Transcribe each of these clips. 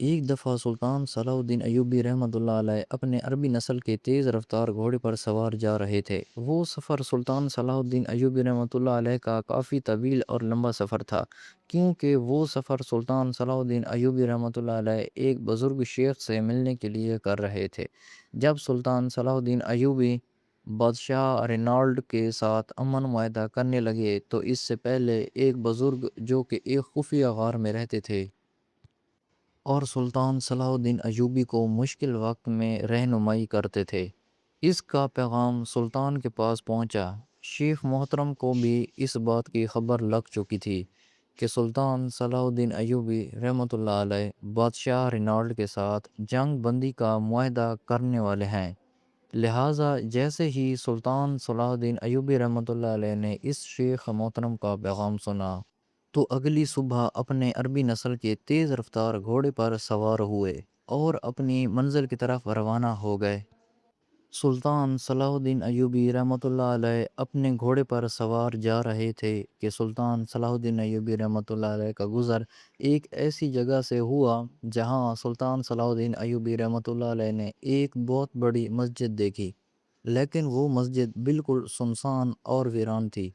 ایک دفعہ سلطان صلاح الدین ایوبی رحمۃ اللہ علیہ اپنے عربی نسل کے تیز رفتار گھوڑے پر سوار جا رہے تھے۔ وہ سفر سلطان صلاح الدین ایوبی رحمۃ اللہ علیہ کا کافی طویل اور لمبا سفر تھا، کیونکہ وہ سفر سلطان صلاح الدین ایوبی رحمۃ اللہ علیہ ایک بزرگ شیخ سے ملنے کے لیے کر رہے تھے۔ جب سلطان صلاح الدین ایوبی بادشاہ رینالڈ کے ساتھ امن معاہدہ کرنے لگے تو اس سے پہلے ایک بزرگ جو کہ ایک خفیہ غار میں رہتے تھے اور سلطان صلاح الدین ایوبی کو مشکل وقت میں رہنمائی کرتے تھے، اس کا پیغام سلطان کے پاس پہنچا۔ شیخ محترم کو بھی اس بات کی خبر لگ چکی تھی کہ سلطان صلاح الدین ایوبی رحمۃ اللہ علیہ بادشاہ رینالڈ کے ساتھ جنگ بندی کا معاہدہ کرنے والے ہیں، لہٰذا جیسے ہی سلطان صلاح الدین ایوبی رحمۃ اللہ علیہ نے اس شیخ محترم کا پیغام سنا تو اگلی صبح اپنے عربی نسل کے تیز رفتار گھوڑے پر سوار ہوئے اور اپنی منزل کی طرف روانہ ہو گئے۔ سلطان صلاح الدین ایوبی رحمۃ اللہ علیہ اپنے گھوڑے پر سوار جا رہے تھے کہ سلطان صلاح الدین ایوبی رحمۃ اللہ علیہ کا گزر ایک ایسی جگہ سے ہوا جہاں سلطان صلاح الدین ایوبی رحمۃ اللہ علیہ نے ایک بہت بڑی مسجد دیکھی، لیکن وہ مسجد بالکل سنسان اور ویران تھی۔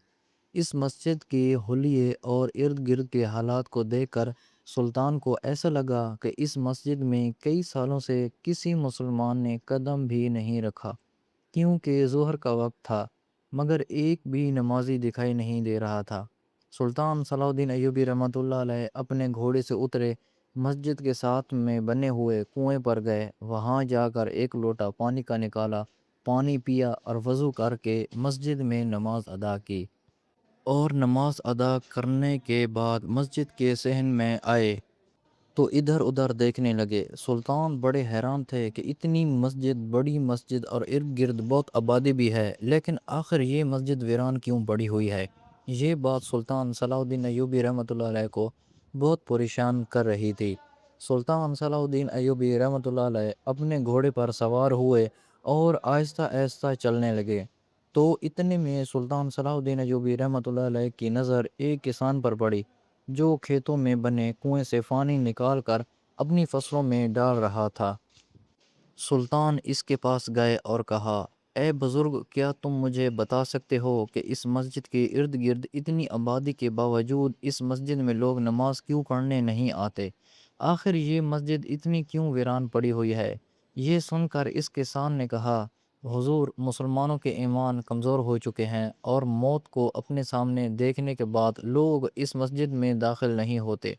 اس مسجد کے حلیے اور ارد گرد کے حالات کو دیکھ کر سلطان کو ایسا لگا کہ اس مسجد میں کئی سالوں سے کسی مسلمان نے قدم بھی نہیں رکھا، کیونکہ ظہر کا وقت تھا مگر ایک بھی نمازی دکھائی نہیں دے رہا تھا۔ سلطان صلاح الدین ایوبی رحمۃ اللہ علیہ اپنے گھوڑے سے اترے، مسجد کے ساتھ میں بنے ہوئے کنویں پر گئے، وہاں جا کر ایک لوٹا پانی کا نکالا، پانی پیا اور وضو کر کے مسجد میں نماز ادا کی، اور نماز ادا کرنے کے بعد مسجد کے صحن میں آئے تو ادھر ادھر دیکھنے لگے۔ سلطان بڑے حیران تھے کہ اتنی مسجد، بڑی مسجد اور ارد گرد بہت آبادی بھی ہے، لیکن آخر یہ مسجد ویران کیوں پڑی ہوئی ہے؟ یہ بات سلطان صلاح الدین ایوبی رحمۃ اللہ علیہ کو بہت پریشان کر رہی تھی۔ سلطان صلاح الدین ایوبی رحمۃ اللہ علیہ اپنے گھوڑے پر سوار ہوئے اور آہستہ آہستہ چلنے لگے تو اتنے میں سلطان صلاح الدین ایوبی رحمۃ اللہ علیہ کی نظر ایک کسان پر پڑی جو کھیتوں میں بنے کنویں سے پانی نکال کر اپنی فصلوں میں ڈال رہا تھا۔ سلطان اس کے پاس گئے اور کہا، اے بزرگ، کیا تم مجھے بتا سکتے ہو کہ اس مسجد کے ارد گرد اتنی آبادی کے باوجود اس مسجد میں لوگ نماز کیوں پڑھنے نہیں آتے؟ آخر یہ مسجد اتنی کیوں ویران پڑی ہوئی ہے؟ یہ سن کر اس کسان نے کہا، حضور، مسلمانوں کے ایمان کمزور ہو چکے ہیں اور موت کو اپنے سامنے دیکھنے کے بعد لوگ اس مسجد میں داخل نہیں ہوتے۔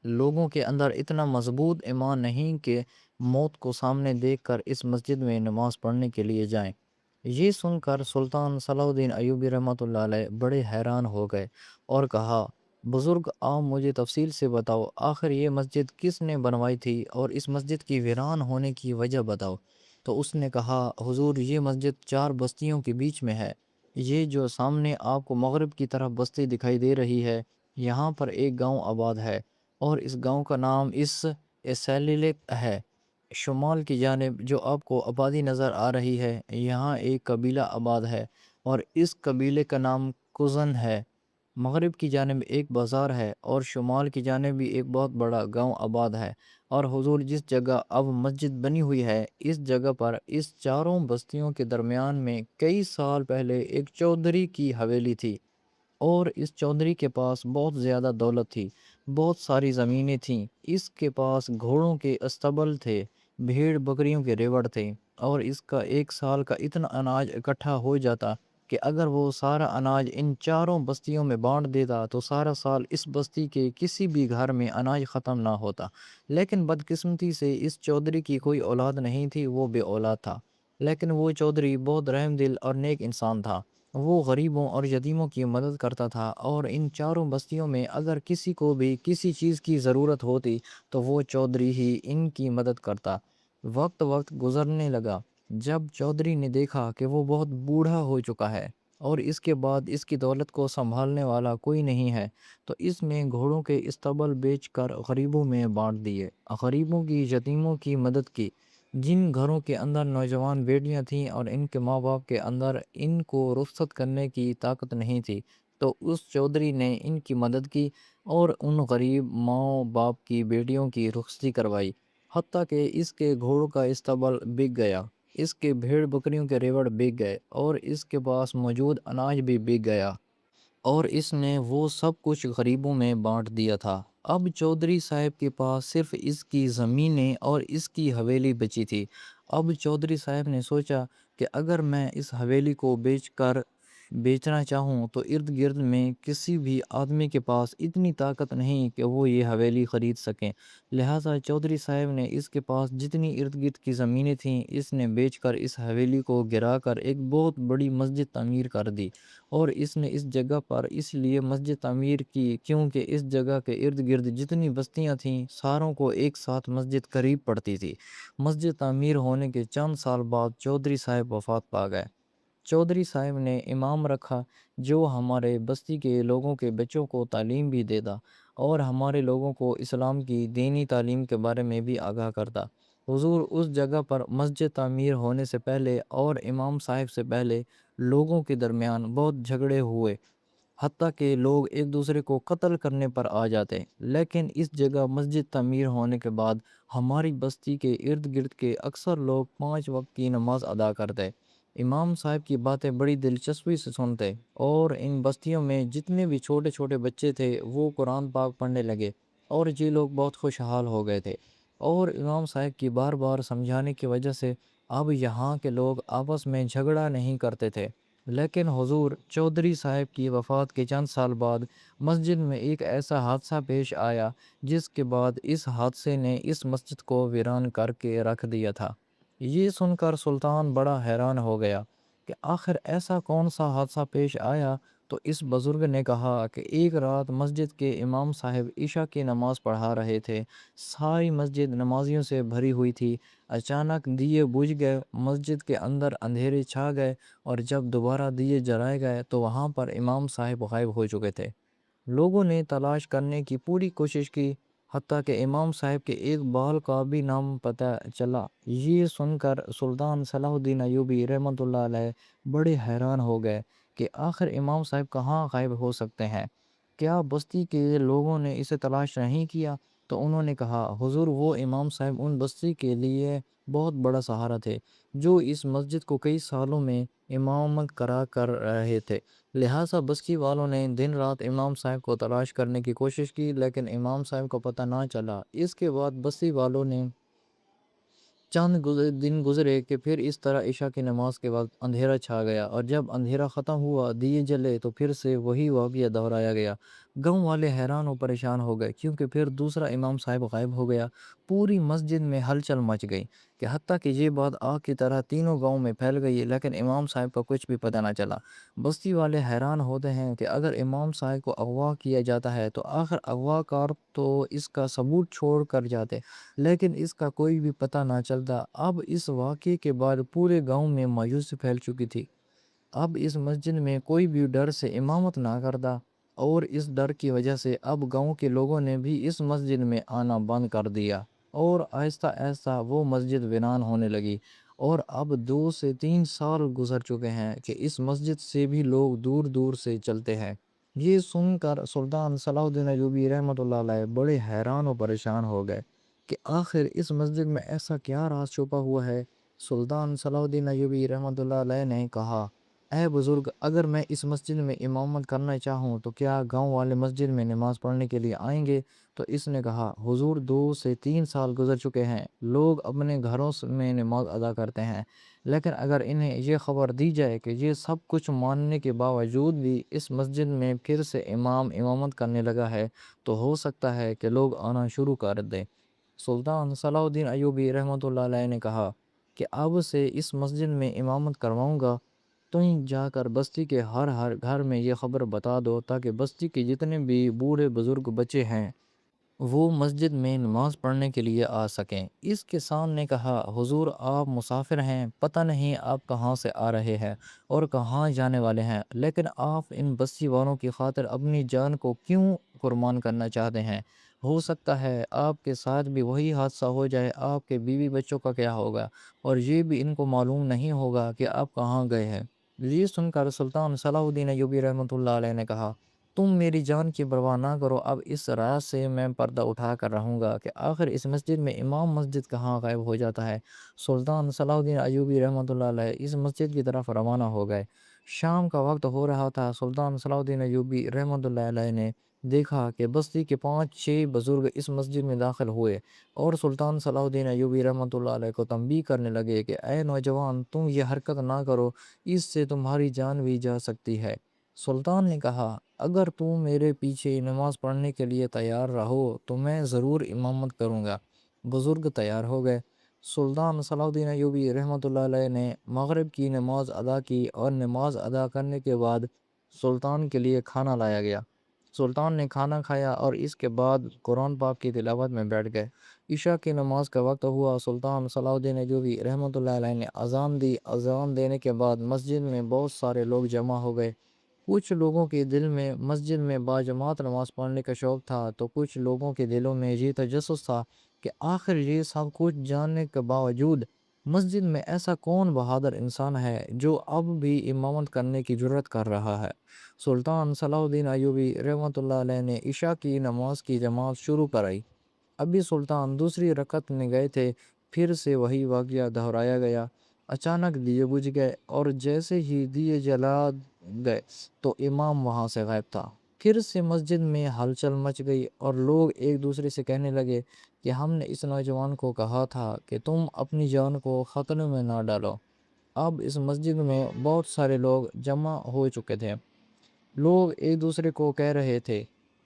لوگوں کے اندر اتنا مضبوط ایمان نہیں کہ موت کو سامنے دیکھ کر اس مسجد میں نماز پڑھنے کے لیے جائیں۔ یہ سن کر سلطان صلاح الدین ایوبی رحمۃ اللہ علیہ بڑے حیران ہو گئے اور کہا، بزرگ، آپ مجھے تفصیل سے بتاؤ، آخر یہ مسجد کس نے بنوائی تھی اور اس مسجد کی ویران ہونے کی وجہ بتاؤ۔ تو اس نے کہا، حضور، یہ مسجد 4 بستیوں کے بیچ میں ہے۔ یہ جو سامنے آپ کو مغرب کی طرف بستی دکھائی دے رہی ہے، یہاں پر ایک گاؤں آباد ہے اور اس گاؤں کا نام سیللک ہے۔ شمال کی جانب جو آپ کو آبادی نظر آ رہی ہے، یہاں ایک قبیلہ آباد ہے اور اس قبیلے کا نام کزن ہے۔ مغرب کی جانب ایک بازار ہے اور شمال کی جانب بھی ایک بہت بڑا گاؤں آباد ہے، اور حضور، جس جگہ اب مسجد بنی ہوئی ہے اس جگہ پر اس 4 بستیوں کے درمیان میں کئی سال پہلے ایک چودھری کی حویلی تھی، اور اس چودھری کے پاس بہت زیادہ دولت تھی، بہت ساری زمینیں تھیں، اس کے پاس گھوڑوں کے استبل تھے، بھیڑ بکریوں کے ریوڑ تھے، اور اس کا ایک سال کا اتنا اناج اکٹھا ہو جاتا کہ اگر وہ سارا اناج ان 4 بستیوں میں بانٹ دیتا تو سارا سال اس بستی کے کسی بھی گھر میں اناج ختم نہ ہوتا۔ لیکن بدقسمتی سے اس چودھری کی کوئی اولاد نہیں تھی، وہ بے اولاد تھا، لیکن وہ چودھری بہت رحم دل اور نیک انسان تھا۔ وہ غریبوں اور یتیموں کی مدد کرتا تھا، اور ان 4 بستیوں میں اگر کسی کو بھی کسی چیز کی ضرورت ہوتی تو وہ چودھری ہی ان کی مدد کرتا۔ وقت گزرنے لگا، جب چودھری نے دیکھا کہ وہ بہت بوڑھا ہو چکا ہے اور اس کے بعد اس کی دولت کو سنبھالنے والا کوئی نہیں ہے، تو اس نے گھوڑوں کے استبل بیچ کر غریبوں میں بانٹ دیے، غریبوں کی، یتیموں کی مدد کی۔ جن گھروں کے اندر نوجوان بیٹیاں تھیں اور ان کے ماں باپ کے اندر ان کو رخصت کرنے کی طاقت نہیں تھی، تو اس چودھری نے ان کی مدد کی اور ان غریب ماں باپ کی بیٹیوں کی رخصتی کروائی۔ حتیٰ کہ اس کے گھوڑوں کا استبل بک گیا، اس کے بھیڑ بکریوں کے ریوڑ بک گئے، اور اس کے پاس موجود اناج بھی بک گیا، اور اس نے وہ سب کچھ غریبوں میں بانٹ دیا تھا۔ اب چودھری صاحب کے پاس صرف اس کی زمینیں اور اس کی حویلی بچی تھی۔ اب چودھری صاحب نے سوچا کہ اگر میں اس حویلی کو بیچنا چاہوں تو ارد گرد میں کسی بھی آدمی کے پاس اتنی طاقت نہیں کہ وہ یہ حویلی خرید سکیں۔ لہٰذا چودھری صاحب نے اس کے پاس جتنی ارد گرد کی زمینیں تھیں اس نے بیچ کر اس حویلی کو گرا کر ایک بہت بڑی مسجد تعمیر کر دی، اور اس نے اس جگہ پر اس لیے مسجد تعمیر کی کیونکہ اس جگہ کے ارد گرد جتنی بستیاں تھیں ساروں کو ایک ساتھ مسجد قریب پڑتی تھی۔ مسجد تعمیر ہونے کے چند سال بعد چودھری صاحب وفات پا گئے۔ چودھری صاحب نے امام رکھا جو ہمارے بستی کے لوگوں کے بچوں کو تعلیم بھی دیتا اور ہمارے لوگوں کو اسلام کی دینی تعلیم کے بارے میں بھی آگاہ کرتا۔ حضور اس جگہ پر مسجد تعمیر ہونے سے پہلے اور امام صاحب سے پہلے لوگوں کے درمیان بہت جھگڑے ہوئے، حتیٰ کہ لوگ ایک دوسرے کو قتل کرنے پر آ جاتے، لیکن اس جگہ مسجد تعمیر ہونے کے بعد ہماری بستی کے ارد گرد کے اکثر لوگ 5 وقت کی نماز ادا کرتے، امام صاحب کی باتیں بڑی دلچسپی سے سنتے، اور ان بستیوں میں جتنے بھی چھوٹے چھوٹے بچے تھے وہ قرآن پاک پڑھنے لگے، اور یہ لوگ بہت خوشحال ہو گئے تھے۔ اور امام صاحب کی بار بار سمجھانے کی وجہ سے اب یہاں کے لوگ آپس میں جھگڑا نہیں کرتے تھے۔ لیکن حضور چودھری صاحب کی وفات کے چند سال بعد مسجد میں ایک ایسا حادثہ پیش آیا جس کے بعد اس حادثے نے اس مسجد کو ویران کر کے رکھ دیا تھا۔ یہ سن کر سلطان بڑا حیران ہو گیا کہ آخر ایسا کون سا حادثہ پیش آیا، تو اس بزرگ نے کہا کہ ایک رات مسجد کے امام صاحب عشاء کی نماز پڑھا رہے تھے، ساری مسجد نمازیوں سے بھری ہوئی تھی، اچانک دیے بجھ گئے، مسجد کے اندر اندھیرے چھا گئے، اور جب دوبارہ دیے جلائے گئے تو وہاں پر امام صاحب غائب ہو چکے تھے۔ لوگوں نے تلاش کرنے کی پوری کوشش کی، حتیٰ کہ امام صاحب کے ایک بال کا بھی نام پتہ چلا۔ یہ سن کر سلطان صلاح الدین ایوبی رحمۃ اللہ علیہ بڑے حیران ہو گئے کہ آخر امام صاحب کہاں غائب ہو سکتے ہیں، کیا بستی کے لوگوں نے اسے تلاش نہیں کیا؟ تو انہوں نے کہا حضور وہ امام صاحب ان بستی کے لیے بہت بڑا سہارا تھے جو اس مسجد کو کئی سالوں میں امامت کرا کر رہے تھے، لہٰذا بستی والوں نے دن رات امام صاحب کو تلاش کرنے کی کوشش کی لیکن امام صاحب کو پتہ نہ چلا۔ اس کے بعد بستی والوں نے چند دن گزرے کہ پھر اس طرح عشاء کی نماز کے وقت اندھیرا چھا گیا، اور جب اندھیرا ختم ہوا دیے جلے تو پھر سے وہی واقعہ دہرایا گیا۔ گاؤں والے حیران و پریشان ہو گئے کیونکہ پھر دوسرا امام صاحب غائب ہو گیا۔ پوری مسجد میں ہلچل مچ گئی کہ حتیٰ کہ یہ بات آگ کی طرح تینوں گاؤں میں پھیل گئی لیکن امام صاحب کا کچھ بھی پتہ نہ چلا۔ بستی والے حیران ہوتے ہیں کہ اگر امام صاحب کو اغوا کیا جاتا ہے تو آخر اغوا کار تو اس کا ثبوت چھوڑ کر جاتے، لیکن اس کا کوئی بھی پتہ نہ چلتا۔ اب اس واقعے کے بعد پورے گاؤں میں مایوسی پھیل چکی تھی۔ اب اس مسجد میں کوئی بھی ڈر سے امامت نہ کرتا، اور اس ڈر کی وجہ سے اب گاؤں کے لوگوں نے بھی اس مسجد میں آنا بند کر دیا، اور آہستہ آہستہ وہ مسجد ویران ہونے لگی، اور اب 2 سے 3 سال گزر چکے ہیں کہ اس مسجد سے بھی لوگ دور دور سے چلتے ہیں۔ یہ سن کر سلطان صلاح الدین ایوبی رحمۃ اللہ علیہ بڑے حیران و پریشان ہو گئے کہ آخر اس مسجد میں ایسا کیا راز چھپا ہوا ہے۔ سلطان صلاح الدین ایوبی رحمۃ اللہ علیہ نے کہا اے بزرگ، اگر میں اس مسجد میں امامت کرنا چاہوں تو کیا گاؤں والے مسجد میں نماز پڑھنے کے لیے آئیں گے؟ تو اس نے کہا حضور 2 سے 3 سال گزر چکے ہیں، لوگ اپنے گھروں میں نماز ادا کرتے ہیں، لیکن اگر انہیں یہ خبر دی جائے کہ یہ سب کچھ ماننے کے باوجود بھی اس مسجد میں پھر سے امامت کرنے لگا ہے تو ہو سکتا ہے کہ لوگ آنا شروع کر دیں۔ سلطان صلاح الدین ایوبی رحمۃ اللہ علیہ نے کہا کہ اب سے اس مسجد میں امامت کرواؤں گا، تم جا کر بستی کے ہر ہر گھر میں یہ خبر بتا دو تاکہ بستی کے جتنے بھی بوڑھے بزرگ بچے ہیں وہ مسجد میں نماز پڑھنے کے لیے آ سکیں۔ اس کسان نے کہا حضور آپ مسافر ہیں، پتہ نہیں آپ کہاں سے آ رہے ہیں اور کہاں جانے والے ہیں، لیکن آپ ان بستی والوں کی خاطر اپنی جان کو کیوں قربان کرنا چاہتے ہیں؟ ہو سکتا ہے آپ کے ساتھ بھی وہی حادثہ ہو جائے، آپ کے بیوی بچوں کا کیا ہوگا، اور یہ بھی ان کو معلوم نہیں ہوگا کہ آپ کہاں گئے ہیں۔ یہ سن کر سلطان صلاح الدین ایوبی رحمۃ اللہ علیہ نے کہا تم میری جان کی پرواہ نہ کرو، اب اس راز سے میں پردہ اٹھا کر رہوں گا کہ آخر اس مسجد میں امام مسجد کہاں غائب ہو جاتا ہے۔ سلطان صلاح الدین ایوبی رحمۃ اللہ علیہ اس مسجد کی طرف روانہ ہو گئے۔ شام کا وقت ہو رہا تھا۔ سلطان صلاح الدین ایوبی رحمۃ اللہ علیہ نے دیکھا کہ بستی کے 5-6 بزرگ اس مسجد میں داخل ہوئے اور سلطان صلاح الدین ایوبی رحمۃ اللہ علیہ کو تنبیہ کرنے لگے کہ اے نوجوان، تم یہ حرکت نہ کرو، اس سے تمہاری جان بھی جا سکتی ہے۔ سلطان نے کہا، اگر تم میرے پیچھے نماز پڑھنے کے لیے تیار رہو تو میں ضرور امامت کروں گا۔ بزرگ تیار ہو گئے۔ سلطان صلاح الدین ایوبی رحمۃ اللہ علیہ نے مغرب کی نماز ادا کی اور نماز ادا کرنے کے بعد سلطان کے لیے کھانا لایا گیا۔ سلطان نے کھانا کھایا اور اس کے بعد قرآن پاک کی تلاوت میں بیٹھ گئے۔ عشاء کی نماز کا وقت ہوا۔ سلطان صلاح الدین ایوبی رحمۃ اللہ علیہ نے اذان دی۔ اذان دینے کے بعد مسجد میں بہت سارے لوگ جمع ہو گئے۔ کچھ لوگوں کے دل میں مسجد میں باجماعت نماز پڑھنے کا شوق تھا تو کچھ لوگوں کے دلوں میں یہ تجسس تھا کہ آخر یہ سب کچھ جاننے کے باوجود مسجد میں ایسا کون بہادر انسان ہے جو اب بھی امامت کرنے کی جرات کر رہا ہے۔ سلطان صلاح الدین ایوبی رحمۃ اللہ علیہ نے عشاء کی نماز کی جماعت شروع کرائی۔ ابھی سلطان دوسری رکعت میں گئے تھے، پھر سے وہی واقعہ دہرایا گیا۔ اچانک دیے بجھ گئے اور جیسے ہی دیے جلا گئے تو امام وہاں سے غائب تھا۔ پھر سے مسجد میں ہلچل مچ گئی اور لوگ ایک دوسرے سے کہنے لگے کہ ہم نے اس نوجوان کو کہا تھا کہ تم اپنی جان کو خطرے میں نہ ڈالو۔ اب اس مسجد میں بہت سارے لوگ جمع ہو چکے تھے۔ لوگ ایک دوسرے کو کہہ رہے تھے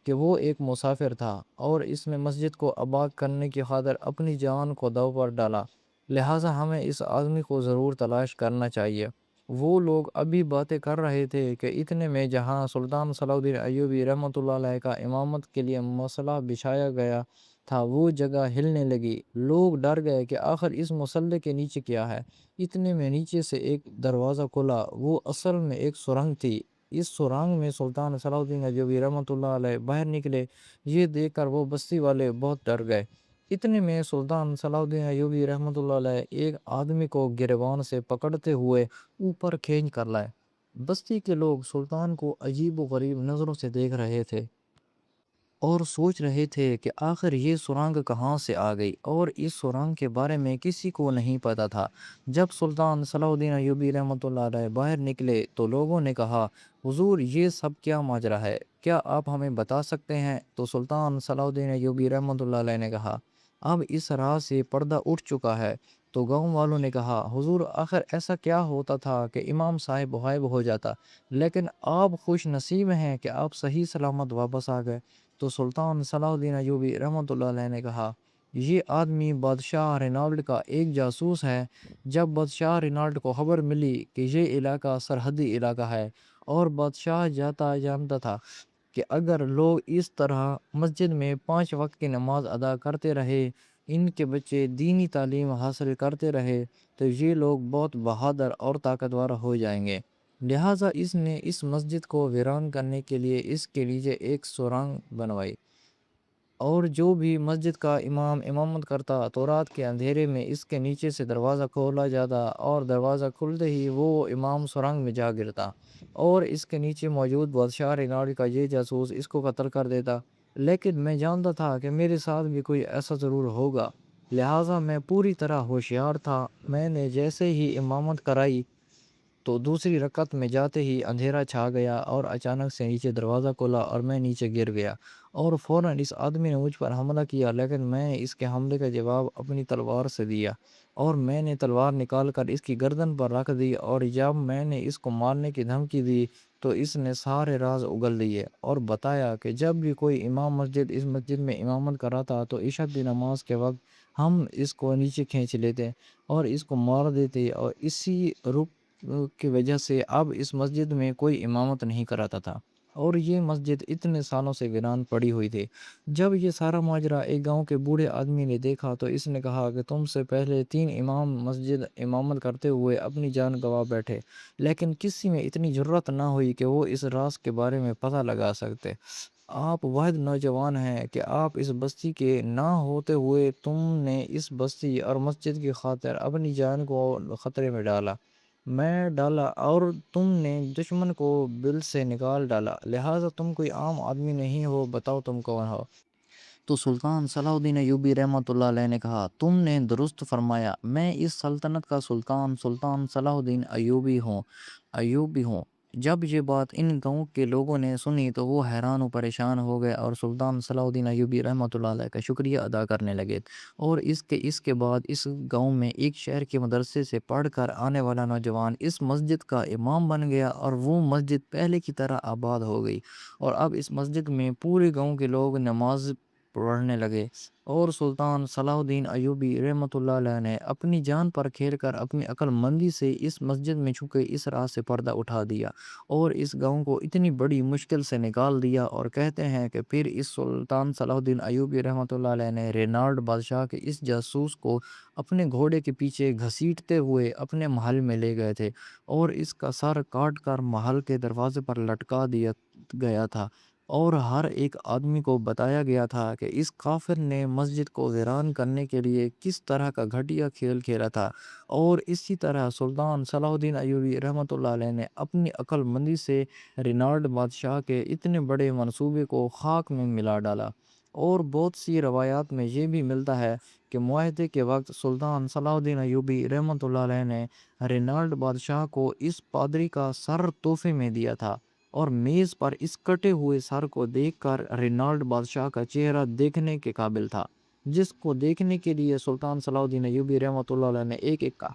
کہ وہ ایک مسافر تھا اور اس نے مسجد کو آباد کرنے کی خاطر اپنی جان کو داؤ پر ڈالا، لہٰذا ہمیں اس آدمی کو ضرور تلاش کرنا چاہیے۔ وہ لوگ ابھی باتیں کر رہے تھے کہ اتنے میں جہاں سلطان صلاح الدین ایوبی رحمۃ اللہ علیہ کا امامت کے لیے مسلح بچھایا گیا تھا وہ جگہ ہلنے لگی۔ لوگ ڈر گئے کہ آخر اس مسلح کے نیچے کیا ہے۔ اتنے میں نیچے سے ایک دروازہ کھلا، وہ اصل میں ایک سرنگ تھی۔ اس سرنگ میں سلطان صلاح الدین ایوبی رحمۃ اللہ علیہ باہر نکلے۔ یہ دیکھ کر وہ بستی والے بہت ڈر گئے۔ اتنے میں سلطان صلاح الدین ایوبی رحمۃ اللہ علیہ ایک آدمی کو گریبان سے پکڑتے ہوئے اوپر کھینچ کر لائے۔ بستی کے لوگ سلطان کو عجیب و غریب نظروں سے دیکھ رہے تھے اور سوچ رہے تھے کہ آخر یہ سرنگ کہاں سے آ گئی، اور اس سرنگ کے بارے میں کسی کو نہیں پتہ تھا۔ جب سلطان صلاح الدین ایوبی رحمۃ اللہ علیہ باہر نکلے تو لوگوں نے کہا، حضور یہ سب کیا ماجرا ہے، کیا آپ ہمیں بتا سکتے ہیں؟ تو سلطان صلاح الدین ایوبی رحمۃ اللہ علیہ نے کہا، اب اس راز سے پردہ اٹھ چکا ہے۔ تو گاؤں والوں نے کہا، حضور آخر ایسا کیا ہوتا تھا کہ امام صاحب غائب ہو جاتا، لیکن آپ خوش نصیب ہیں کہ آپ صحیح سلامت واپس آ گئے۔ تو سلطان صلاح الدین ایوبی رحمۃ اللہ علیہ نے کہا، یہ آدمی بادشاہ رینالڈ کا ایک جاسوس ہے۔ جب بادشاہ رینالڈ کو خبر ملی کہ یہ علاقہ سرحدی علاقہ ہے اور بادشاہ جانتا تھا کہ اگر لوگ اس طرح مسجد میں 5 وقت کی نماز ادا کرتے رہے، ان کے بچے دینی تعلیم حاصل کرتے رہے تو یہ لوگ بہت بہادر اور طاقتور ہو جائیں گے، لہٰذا اس نے اس مسجد کو ویران کرنے کے لیے اس کے نیچے ایک سرنگ بنوائی، اور جو بھی مسجد کا امام امامت کرتا تو رات کے اندھیرے میں اس کے نیچے سے دروازہ کھولا جاتا اور دروازہ کھلتے ہی وہ امام سرنگ میں جا گرتا اور اس کے نیچے موجود بادشاہ رینالڈ کا یہ جاسوس اس کو قتل کر دیتا۔ لیکن میں جانتا تھا کہ میرے ساتھ بھی کوئی ایسا ضرور ہوگا، لہٰذا میں پوری طرح ہوشیار تھا۔ میں نے جیسے ہی امامت کرائی تو دوسری رکعت میں جاتے ہی اندھیرا چھا گیا اور اچانک سے نیچے دروازہ کھلا اور میں نیچے گر گیا اور فوراً اس آدمی نے مجھ پر حملہ کیا، لیکن میں اس کے حملے کا جواب اپنی تلوار سے دیا اور میں نے تلوار نکال کر اس کی گردن پر رکھ دی، اور جب میں نے اس کو مارنے کی دھمکی دی تو اس نے سارے راز اگل دیے اور بتایا کہ جب بھی کوئی امام اس مسجد میں امامت کراتا تو عشاء کی نماز کے وقت ہم اس کو نیچے کھینچ لیتے اور اس کو مار دیتے، اور اسی رک کی وجہ سے اب اس مسجد میں کوئی امامت نہیں کراتا تھا اور یہ مسجد اتنے سالوں سے ویران پڑی ہوئی تھی۔ جب یہ سارا ماجرا ایک گاؤں کے بوڑھے آدمی نے دیکھا تو اس نے کہا کہ تم سے پہلے 3 امام مسجد امامت کرتے ہوئے اپنی جان گنوا بیٹھے، لیکن کسی میں اتنی جرات نہ ہوئی کہ وہ اس راز کے بارے میں پتہ لگا سکتے۔ آپ واحد نوجوان ہیں کہ آپ اس بستی کے نہ ہوتے ہوئے تم نے اس بستی اور مسجد کی خاطر اپنی جان کو خطرے میں ڈالا۔ میں ڈالا اور تم نے دشمن کو بل سے نکال ڈالا، لہٰذا تم کوئی عام آدمی نہیں ہو، بتاؤ تم کون ہو؟ تو سلطان صلاح الدین ایوبی رحمۃ اللہ علیہ نے کہا، تم نے درست فرمایا، میں اس سلطنت کا سلطان صلاح الدین ایوبی ہوں۔ جب یہ بات ان گاؤں کے لوگوں نے سنی تو وہ حیران و پریشان ہو گئے اور سلطان صلاح الدین ایوبی رحمۃ اللہ علیہ کا شکریہ ادا کرنے لگے، اور اس کے بعد اس گاؤں میں ایک شہر کے مدرسے سے پڑھ کر آنے والا نوجوان اس مسجد کا امام بن گیا، اور وہ مسجد پہلے کی طرح آباد ہو گئی، اور اب اس مسجد میں پورے گاؤں کے لوگ نماز پڑھنے لگے، اور سلطان صلاح الدین ایوبی رحمۃ اللہ علیہ نے اپنی جان پر کھیل کر اپنی عقل مندی سے اس مسجد میں چھپے اس راز سے پردہ اٹھا دیا، اور اس گاؤں کو اتنی بڑی مشکل سے نکال دیا۔ اور کہتے ہیں کہ پھر اس سلطان صلاح الدین ایوبی رحمۃ اللہ علیہ نے رینالڈ بادشاہ کے اس جاسوس کو اپنے گھوڑے کے پیچھے گھسیٹتے ہوئے اپنے محل میں لے گئے تھے، اور اس کا سر کاٹ کر محل کے دروازے پر لٹکا دیا گیا تھا، اور ہر ایک آدمی کو بتایا گیا تھا کہ اس کافر نے مسجد کو ویران کرنے کے لیے کس طرح کا گھٹیا کھیل کھیلا تھا۔ اور اسی طرح سلطان صلاح الدین ایوبی رحمۃ اللہ علیہ نے اپنی عقل مندی سے رینالڈ بادشاہ کے اتنے بڑے منصوبے کو خاک میں ملا ڈالا۔ اور بہت سی روایات میں یہ بھی ملتا ہے کہ معاہدے کے وقت سلطان صلاح الدین ایوبی رحمۃ اللہ علیہ نے رینالڈ بادشاہ کو اس پادری کا سر تحفے میں دیا تھا، اور میز پر اس کٹے ہوئے سر کو دیکھ کر رینالڈ بادشاہ کا چہرہ دیکھنے کے قابل تھا، جس کو دیکھنے کے لیے سلطان صلاح الدین ایوبی رحمۃ اللہ علیہ نے ایک ایک کا